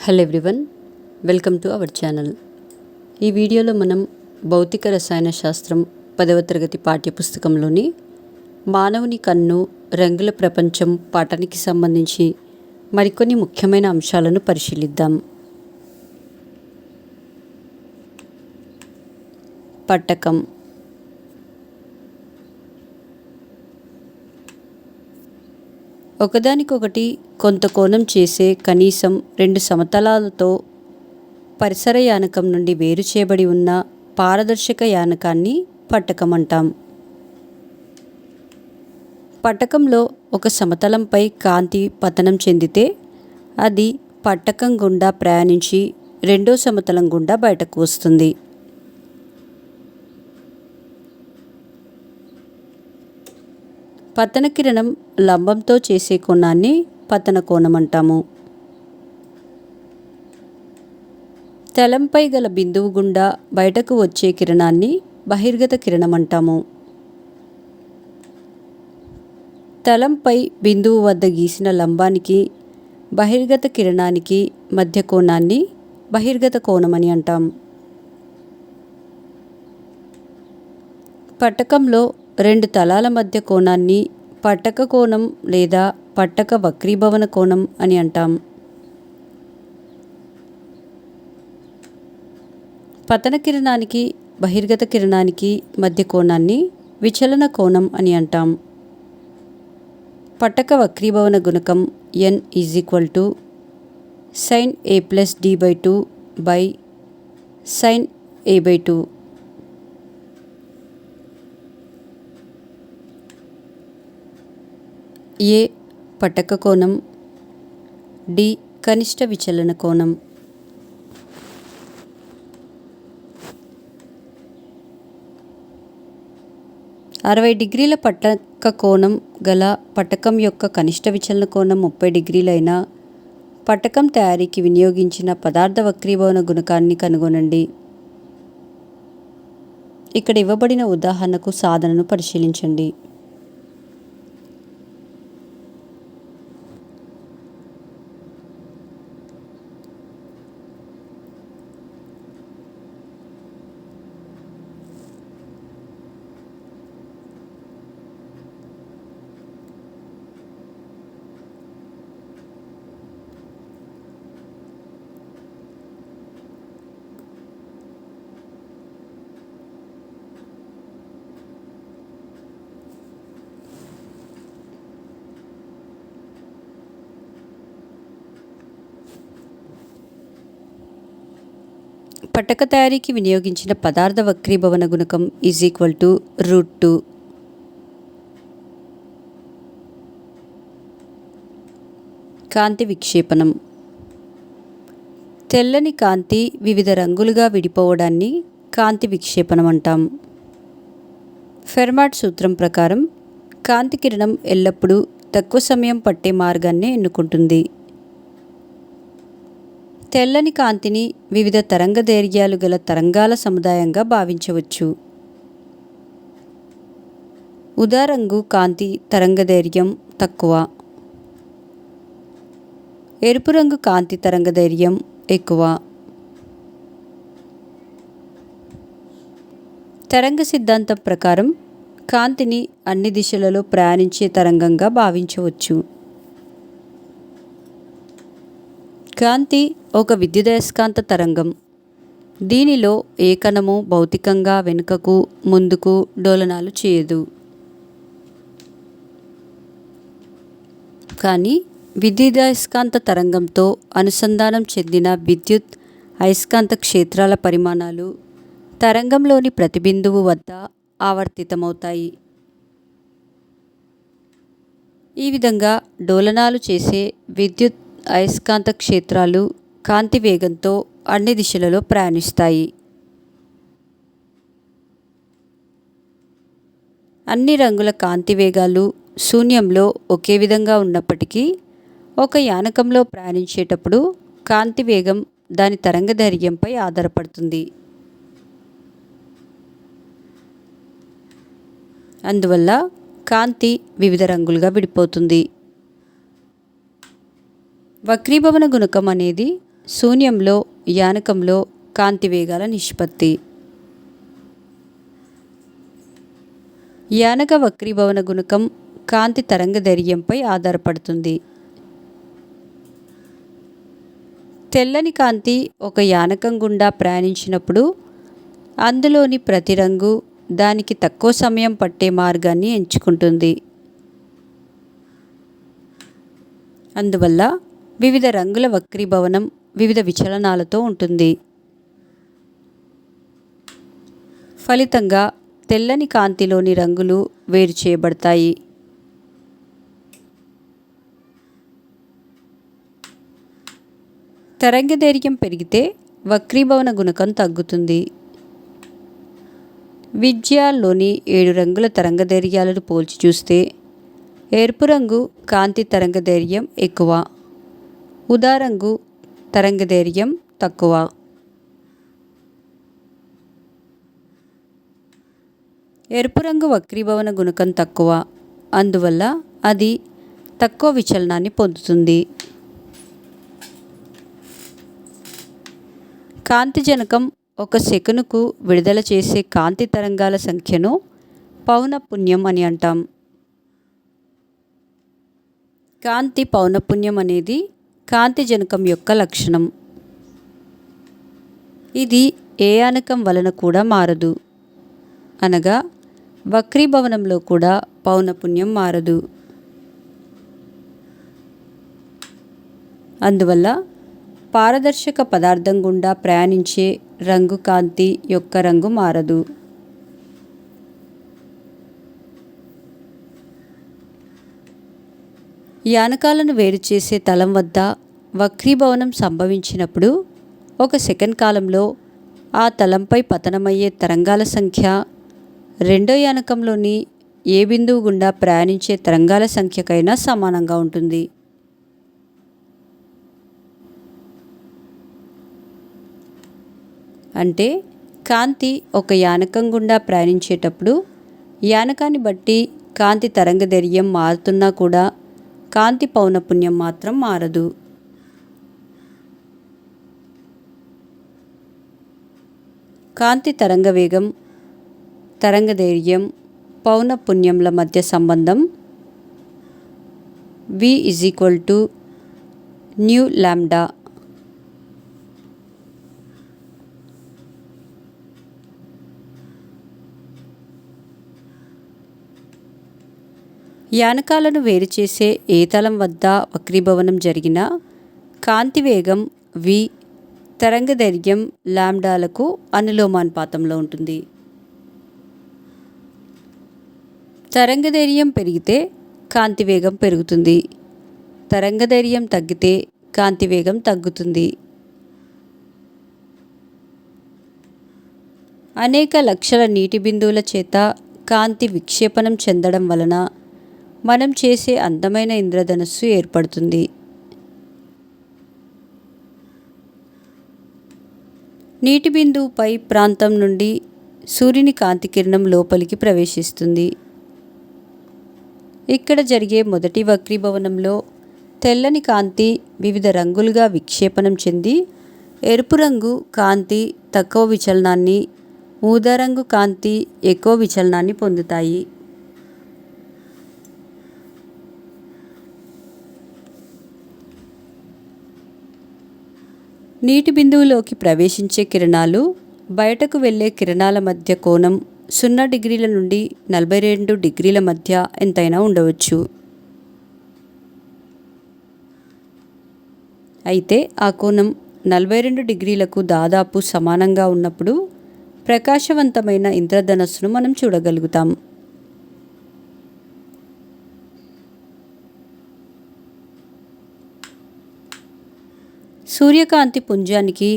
Hello everyone, welcome to our channel. ఈ వీడియోలో మనం భౌతిక రసాయన శాస్త్రం 10వ తరగతి పాఠ్యపుస్తకంలోని మానవుని కన్ను రంగుల ప్రపంచం పాఠానికి సంబంధించి మరికొన్ని ముఖ్యమైన అంశాలను పరిశీలిద్దాం. పట్టకం. ఒకదానికొకటి కొంత కోణం చేసే కనీసం 2 సమతలాలతో పరిసర యానకం నుండి వేరు చేయబడి ఉన్న పారదర్శక యానకాన్ని పట్టకం అంటాం. పట్టకంలో ఒక సమతలంపై కాంతి పతనం చెందితే అది పట్టకం గుండా ప్రయాణించి రెండో సమతలం గుండా బయటకు వస్తుంది. పతన కిరణం లంబంతో చేసే కోణాన్ని పతన కోణం అంటాము. తలంపై గల బిందువు గుండా బయటకు వచ్చే కిరణాన్ని బహిర్గత కిరణం అంటాము. తలంపై బిందువు వద్ద గీసిన లంబానికి బహిర్గత కిరణానికి మధ్య కోణాన్ని బహిర్గత కోణమని అంటాం. పట్టకంలో 2 తలాల మధ్య కోణాన్ని పట్టక కోణం లేదా పట్టక వక్రీభవన కోణం అని అంటాం. పతన కిరణానికి బహిర్గత కిరణానికి మధ్య కోణాన్ని విచలన కోణం అని అంటాం. పట్టక వక్రీభవన గుణకం n = sin a + d/2 sin a/2. ఏ పట్టక కోణం, డి కనిష్ట విచలన కోణం. (60° పట్టక కోణం గల పట్టకం యొక్క కనిష్ట విచలన కోణం 30° అయిన పట్టకం తయారీకి వినియోగించిన పదార్థ వక్రీభవన గుణకాన్ని కనుగొనండి. ఇక్కడ ఇవ్వబడిన ఉదాహరణకు సాధనను పరిశీలించండి. పట్టక తయారీకి వినియోగించిన పదార్థ వక్రీభవన గుణకం =√2. కాంతి విక్షేపణం. తెల్లని కాంతి వివిధ రంగులుగా విడిపోవడాన్ని కాంతి విక్షేపణం అంటాం. ఫెర్మాట్ సూత్రం ప్రకారం కాంతి కిరణం ఎల్లప్పుడూ తక్కువ సమయం పట్టే మార్గాన్ని ఎన్నుకుంటుంది. తెల్లని కాంతిని వివిధ తరంగదైర్ఘ్యాలు గల తరంగాల సముదాయంగా భావించవచ్చు. ఊదా రంగు కాంతి తరంగదైర్ఘ్యం తక్కువ, ఎరుపు రంగు కాంతి తరంగదైర్ఘ్యం ఎక్కువ. తరంగ సిద్ధాంతం ప్రకారం కాంతిని అన్ని దిశలలో ప్రయాణించే తరంగంగా భావించవచ్చు. కాంతి ఒక విద్యుదయస్కాంత తరంగం. దీనిలో ఏ కణము భౌతికంగా వెనుకకు ముందుకు డోలనాలు చేయదు. కానీ విద్యుదయస్కాంత తరంగంతో అనుసంధానం చెందిన విద్యుత్ అయస్కాంత క్షేత్రాల పరిమాణాలు తరంగంలోని ప్రతి బిందువు వద్ద ఆవర్తితమవుతాయి. ఈ విధంగా డోలనాలు చేసే విద్యుత్ అయస్కాంత క్షేత్రాలు కాంతి వేగంతో అన్ని దిశలలో ప్రయాణిస్తాయి. అన్ని రంగుల కాంతి వేగాలు శూన్యంలో ఒకే విధంగా ఉన్నప్పటికీ ఒక యానకంలో ప్రయాణించేటప్పుడు కాంతి వేగం దాని తరంగదైర్ఘ్యంపై ఆధారపడుతుంది. అందువల్ల కాంతి వివిధ రంగులుగా విడిపోతుంది. వక్రీభవన గుణకం అనేది శూన్యంలో యానకంలో కాంతి వేగాల నిష్పత్తి. యానక వక్రీభవన గుణకం కాంతి తరంగదైర్ఘ్యంపై ఆధారపడుతుంది. తెల్లని కాంతి ఒక యానకం గుండా ప్రయాణించినప్పుడు అందులోని ప్రతి రంగు దానికి తక్కువ సమయం పట్టే మార్గాన్ని ఎంచుకుంటుంది. అందువల్ల వివిధ రంగుల వక్రీభవనం వివిధ విచలనాలతో ఉంటుంది. ఫలితంగా తెల్లని కాంతిలోని రంగులు వేరు చేయబడతాయి. తరంగదైర్ఘ్యం పెరిగితే వక్రీభవన గుణకం తగ్గుతుంది. విద్యాల్లోని 7 రంగుల తరంగదైర్ఘ్యాలను పోల్చి చూస్తే ఎరుపు రంగు కాంతి తరంగదైర్ఘ్యం ఎక్కువ, ఊదా రంగు తరంగదైర్ఘ్యం తక్కువ. ఎరుపు రంగు వక్రీభవన గుణకం తక్కువ, అందువల్ల అది తక్కువ విచలనాన్ని పొందుతుంది. కాంతి జనకం ఒక సెకనుకు విడుదల చేసే కాంతి తరంగాల సంఖ్యను పౌనఃపున్యం అని అంటాం. కాంతి పౌనఃపున్యం అనేది కాంతి జనకం యొక్క లక్షణం. ఇది ఏ యానకం వలన కూడా మారదు, అనగా వక్రీభవనంలో కూడా పౌనఃపున్యం మారదు. అందువల్ల పారదర్శక పదార్థం గుండా ప్రయాణించే రంగు కాంతి యొక్క రంగు మారదు. యానకాలను వేరు చేసే తలం వద్ద వక్రీభవనం సంభవించినప్పుడు 1 సెకండ్ కాలంలో ఆ తలంపై పతనమయ్యే తరంగాల సంఖ్య రెండో యానకంలోని ఏ బిందువు గుండా ప్రయాణించే తరంగాల సంఖ్యకైనా సమానంగా ఉంటుంది. అంటే కాంతి ఒక యానకం గుండా ప్రయాణించేటప్పుడు యానకాన్ని బట్టి కాంతి తరంగదైర్ఘ్యం మారుతున్నా కూడా కాంతి పౌనఃపున్యం మాత్రం మారదు. కాంతి తరంగ వేగం, తరంగదైర్ఘ్యం, పౌనఃపున్యంల మధ్య సంబంధం V = nu(λ). యానకాలను వేరు చేసే ఏ తలం వద్ద వక్రీభవనం జరిగినా కాంతి వేగం v, తరంగదైర్ఘ్యం లాంబ్డాలకు అనులోమానుపాతంలో ఉంటుంది. తరంగదైర్ఘ్యం పెరిగితే కాంతి వేగం పెరుగుతుంది, తరంగదైర్ఘ్యం తగ్గితే కాంతి వేగం తగ్గుతుంది. అనేక లక్షల నీటి బిందువుల చేత కాంతి విక్షేపణం చెందడం వలన మనం చేసే అందమైన ఇంద్రధనుస్సు ఏర్పడుతుంది. నీటి బిందువు పై ప్రాంతం నుండి సూర్యుని కాంతి కిరణం లోపలికి ప్రవేశిస్తుంది. ఇక్కడ జరిగే మొదటి వక్రీభవనంలో తెల్లని కాంతి వివిధ రంగులుగా విక్షేపణం చెంది ఎరుపు రంగు కాంతి తక్కువ విచలనాన్ని, ఊదా రంగు కాంతి ఎక్కువ విచలనాన్ని పొందుతాయి. నీటి బిందువులోకి ప్రవేశించే కిరణాలు బయటకు వెళ్ళే కిరణాల మధ్య కోణం 0 డిగ్రీల నుండి 42 డిగ్రీల మధ్య ఎంతైనా ఉండవచ్చు. అయితే ఆ కోణం 42 డిగ్రీలకు దాదాపు సమానంగా ఉన్నప్పుడు ప్రకాశవంతమైన ఇంద్రధనస్సును మనం చూడగలుగుతాం. సూర్యకాంతి పుంజానికి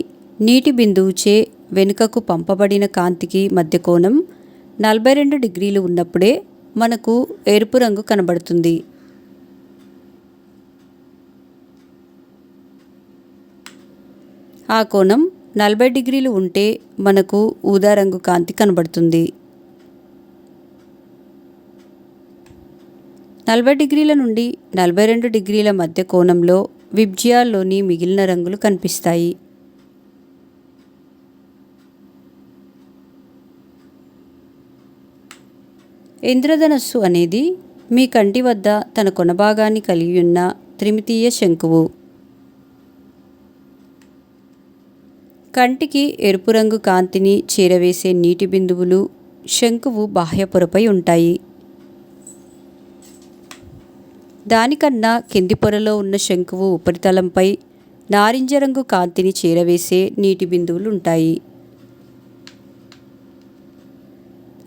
నీటి బిందువుచే వెనుకకు పంపబడిన కాంతికి మధ్య కోణం 42 డిగ్రీలు ఉన్నప్పుడే మనకు ఎరుపు రంగు కనబడుతుంది. ఆ కోణం 40 డిగ్రీలు ఉంటే మనకు ఊదా రంగు కాంతి కనబడుతుంది. 40 డిగ్రీల నుండి 42 డిగ్రీల మధ్య కోణంలో విబ్జియాల్లోని మిగిలిన రంగులు కనిపిస్తాయి. ఇంద్రధనస్సు అనేది మీ కంటి వద్ద తన కొన భాగాన్ని కలిగి ఉన్న త్రిమితీయ శంకువు. కంటికి ఎరుపు రంగు కాంతిని చేరవేసే నీటి బిందువులు శంకువు బాహ్య పొరపై ఉంటాయి. దానికన్నా కింది పొరలో ఉన్న శంకువు ఉపరితలంపై నారింజ రంగు కాంతిని చేరవేసే నీటి బిందువులు ఉంటాయి.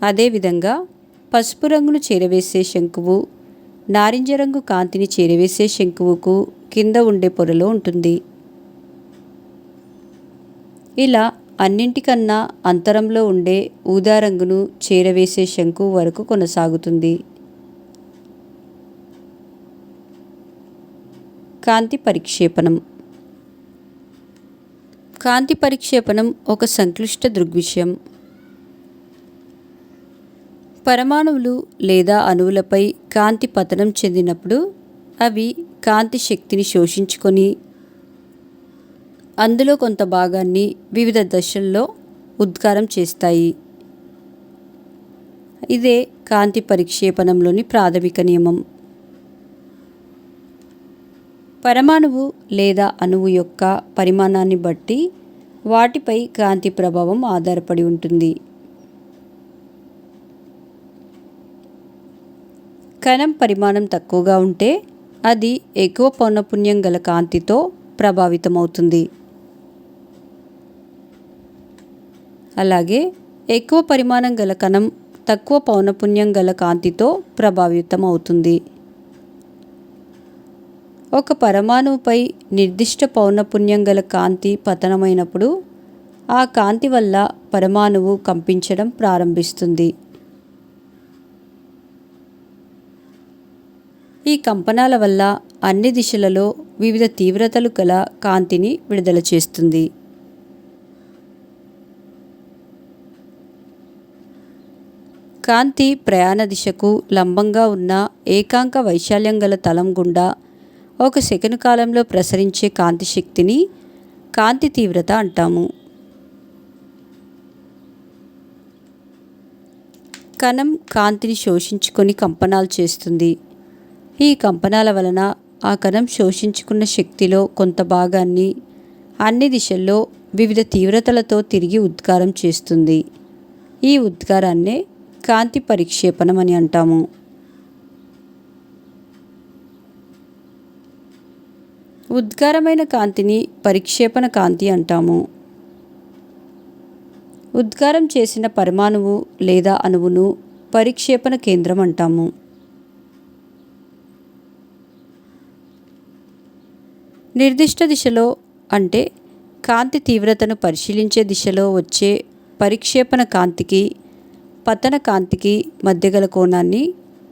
అదేవిధంగా పసుపు రంగును చేరవేసే శంకువు నారింజ రంగు కాంతిని చేరవేసే శంకువుకు కింద ఉండే పొరలో ఉంటుంది. ఇలా అన్నింటికన్నా అంతరంలో ఉండే ఊదా రంగును చేరవేసే శంకువు వరకు కొనసాగుతుంది. కాంతి పరిక్షేపణం. కాంతి పరిక్షేపణం ఒక సంక్లిష్ట దృగ్విషయం. పరమాణువులు లేదా అణువులపై కాంతి పతనం చెందినప్పుడు అవి కాంతి శక్తిని శోషించుకొని అందులో కొంత భాగాన్ని వివిధ దశల్లో ఉద్గారం చేస్తాయి. ఇదే కాంతి పరిక్షేపణంలోని ప్రాథమిక నియమం. పరమాణువు లేదా అణువు యొక్క పరిమాణాన్ని బట్టి వాటిపై కాంతి ప్రభావం ఆధారపడి ఉంటుంది. కణం పరిమాణం తక్కువగా ఉంటే అది ఎక్కువ పౌనఃపున్యం గల కాంతితో ప్రభావితమవుతుంది. అలాగే ఎక్కువ పరిమాణం గల కణం తక్కువ పౌనఃపున్యం గల కాంతితో ప్రభావితమవుతుంది. ఒక పరమాణువుపై నిర్దిష్ట పౌనఃపున్యం గల కాంతి పతనమైనప్పుడు ఆ కాంతి వల్ల పరమాణువు కంపించడం ప్రారంభిస్తుంది. ఈ కంపనాల వల్ల అన్ని దిశలలో వివిధ తీవ్రతలు గల కాంతిని విడుదల చేస్తుంది. కాంతి ప్రయాణ దిశకు లంబంగా ఉన్న ఏకాంక వైశాల్యం గల తలం గుండా ఒక సెకను కాలంలో ప్రసరించే కాంతి శక్తిని కాంతి తీవ్రత అంటాము. కణం కాంతిని శోషించుకొని కంపనాలు చేస్తుంది. ఈ కంపనాల వలన ఆ కణం శోషించుకున్న శక్తిలో కొంత భాగాన్ని అన్ని దిశల్లో వివిధ తీవ్రతలతో తిరిగి ఉద్గారం చేస్తుంది. ఈ ఉద్గారాన్నే కాంతి పరిక్షేపణం అని అంటాము. ఉద్గారమైన కాంతిని పరిక్షేపణ కాంతి అంటాము. ఉద్గారం చేసిన పరమాణువు లేదా అణువును పరిక్షేపణ కేంద్రం అంటాము. నిర్దిష్ట దిశలో అంటే కాంతి తీవ్రతను పరిశీలించే దిశలో వచ్చే పరిక్షేపణ కాంతికి పతన కాంతికి మధ్య గల కోణాన్ని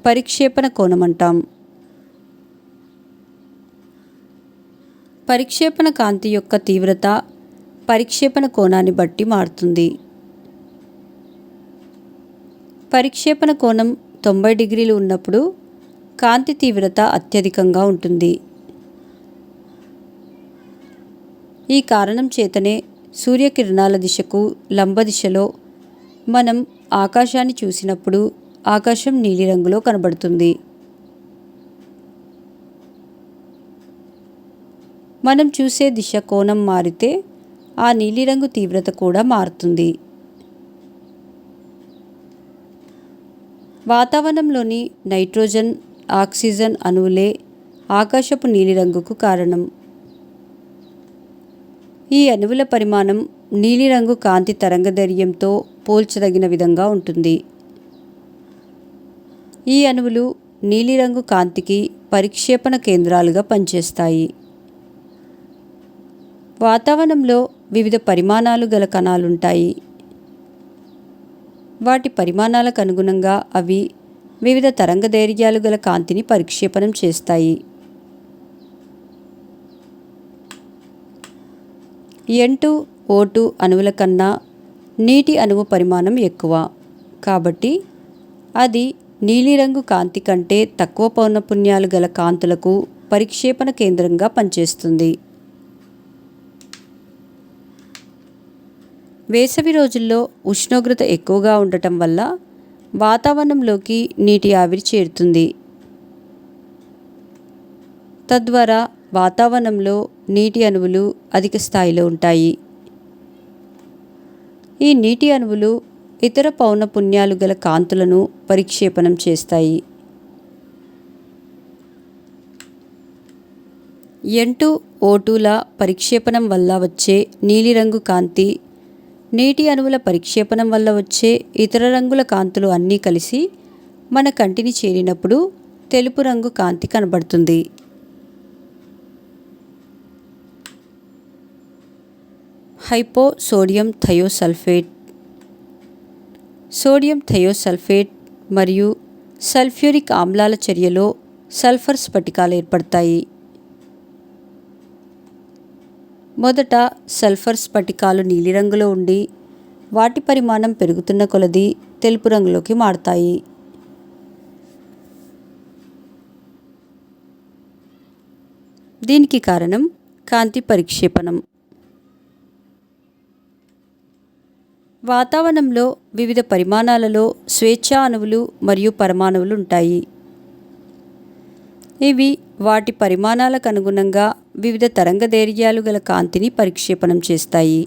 పరిక్షేపణ కోణం అంటాం. పరిక్షేపణ కాంతి యొక్క తీవ్రత పరిక్షేపణ కోణాన్ని బట్టి మారుతుంది. పరిక్షేపణ కోణం 90 డిగ్రీలు ఉన్నప్పుడు కాంతి తీవ్రత అత్యధికంగా ఉంటుంది. ఈ కారణం చేతనే సూర్యకిరణాల దిశకు లంబ దిశలో మనం ఆకాశాన్ని చూసినప్పుడు ఆకాశం నీలిరంగులో కనబడుతుంది. మనం చూసే దిశ కోణం మారితే ఆ నీలిరంగు తీవ్రత కూడా మారుతుంది. వాతావరణంలోని నైట్రోజన్, ఆక్సిజన్ అణువులే ఆకాశపు నీలిరంగుకు కారణం. ఈ అణువుల పరిమాణం నీలిరంగు కాంతి తరంగదైర్ఘ్యంతో పోల్చదగిన విధంగా ఉంటుంది. ఈ అణువులు నీలిరంగు కాంతికి పరిక్షేపణ కేంద్రాలుగా పనిచేస్తాయి. వాతావరణంలో వివిధ పరిమాణాలు గల కణాలుంటాయి. వాటి పరిమాణాలకు అనుగుణంగా అవి వివిధ తరంగదైర్ఘ్యాలు గల కాంతిని పరిక్షేపణం చేస్తాయి. N2, O2 అణువుల కన్నా నీటి అణువు పరిమాణం ఎక్కువ. కాబట్టి అది నీలిరంగు కాంతి కంటే తక్కువ పౌనఃపున్యాలు గల కాంతులకు పరిక్షేపణ కేంద్రంగా పనిచేస్తుంది. వేసవి రోజుల్లో ఉష్ణోగ్రత ఎక్కువగా ఉండటం వల్ల వాతావరణంలోకి నీటి ఆవిరి చేరుతుంది. తద్వారా వాతావరణంలో నీటి అణువులు అధిక స్థాయిలో ఉంటాయి. ఈ నీటి అణువులు ఇతర పౌనఃపున్యాలు గల కాంతులను పరిక్షేపణం చేస్తాయి. N2O2ల పరిక్షేపణం వల్ల వచ్చే నీలిరంగు కాంతి, నీటి అణువుల పరిక్షేపణం వల్ల వచ్చే ఇతర రంగుల కాంతులు అన్నీ కలిసి మన కంటిని చేరినప్పుడు తెలుపు రంగు కాంతి కనబడుతుంది. హైపోసోడియం థయోసల్ఫేట్, సోడియం థయోసల్ఫేట్ మరియు సల్ఫ్యూరిక్ ఆమ్లాల చర్యలో సల్ఫర్ స్ఫటికాలు ఏర్పడతాయి. మొదట సల్ఫర్ స్ఫటికాలు నీలిరంగులో ఉండి వాటి పరిమాణం పెరుగుతున్న కొలది తెలుపు రంగులోకి మారతాయి. దీనికి కారణం కాంతి పరిక్షేపణం. వాతావరణంలో వివిధ పరిమాణాలలో స్వేచ్ఛా అణువులు మరియు పరమాణువులు ఉంటాయి. ఇవి వాటి పరిమాణాలకు అనుగుణంగా వివిధ తరంగదైర్ఘ్యాలు గల కాంతిని పరిక్షేపణం చేస్తాయి.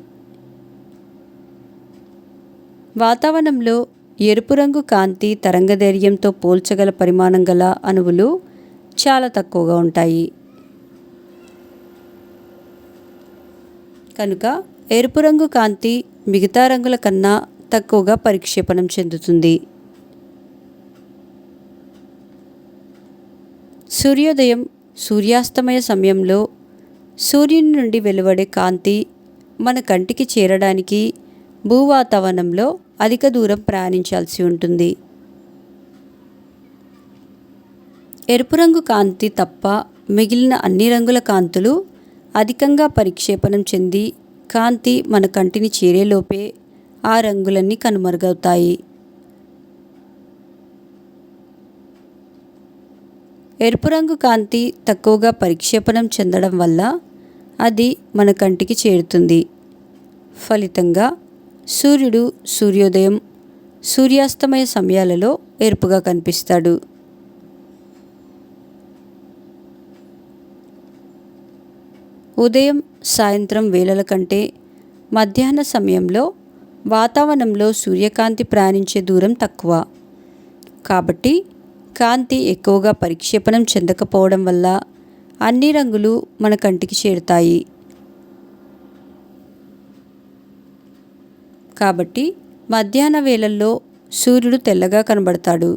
వాతావరణంలో ఎరుపు రంగు కాంతి తరంగదైర్ఘ్యంతో పోల్చగల పరిమాణం గల అణువులు చాలా తక్కువగా ఉంటాయి. కనుక ఎరుపు రంగు కాంతి మిగతా రంగుల కన్నా తక్కువగా పరిక్షేపణం చెందుతుంది. సూర్యోదయం, సూర్యాస్తమయ సమయంలో సూర్యుని నుండి వెలువడే కాంతి మన కంటికి చేరడానికి భూవాతావరణంలో అధిక దూరం ప్రయాణించాల్సి ఉంటుంది. ఎరుపు రంగు కాంతి తప్ప మిగిలిన అన్ని రంగుల కాంతులు అధికంగా పరిక్షేపణం చెంది కాంతి మన కంటిని చేరేలోపే ఆ రంగులన్నీ కనుమరుగవుతాయి. ఎరుపు రంగు కాంతి తక్కువగా పరిక్షేపణం చెందడం వల్ల అది మన కంటికి చేరుతుంది. ఫలితంగా సూర్యుడు సూర్యోదయం, సూర్యాస్తమయ సమయాలలో ఎరుపుగా కనిపిస్తాడు. ఉదయం, సాయంత్రం వేళల కంటే మధ్యాహ్న సమయంలో వాతావరణంలో సూర్యకాంతి ప్రయాణించే దూరం తక్కువ. కాబట్టి కాంతి ఎక్కువగా పరిక్షేపణం చెందకపోవడం వల్ల అన్ని రంగులు మన కంటికి చేరుతాయి. కాబట్టి మధ్యాహ్న వేళల్లో సూర్యుడు తెల్లగా కనబడతాడు.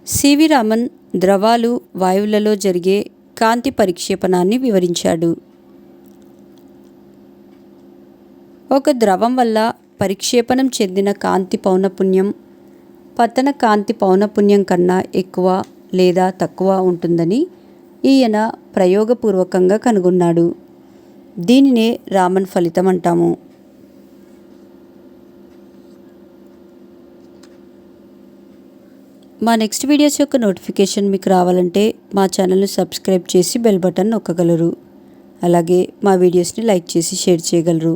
సివి రామన్ ద్రవాలు, వాయువులలో జరిగే కాంతి పరిక్షేపణాన్ని వివరించాడు. ఒక ద్రవం వల్ల పరిక్షేపణం చెందిన కాంతి పౌనఃపున్యం పతన కాంతి పౌనఃపున్యం కన్నా ఎక్కువ లేదా తక్కువ ఉంటుందని ఈయన ప్రయోగపూర్వకంగా కనుగొన్నాడు. దీనినే రామన్ ఫలితం అంటాము. మా నెక్స్ట్ వీడియోస్ యొక్క నోటిఫికేషన్ మీకు రావాలంటే మా ఛానల్ని సబ్స్క్రైబ్ చేసి బెల్ బటన్ నొక్కగలరు. అలాగే మా వీడియోస్ని లైక్ చేసి షేర్ చేయగలరు.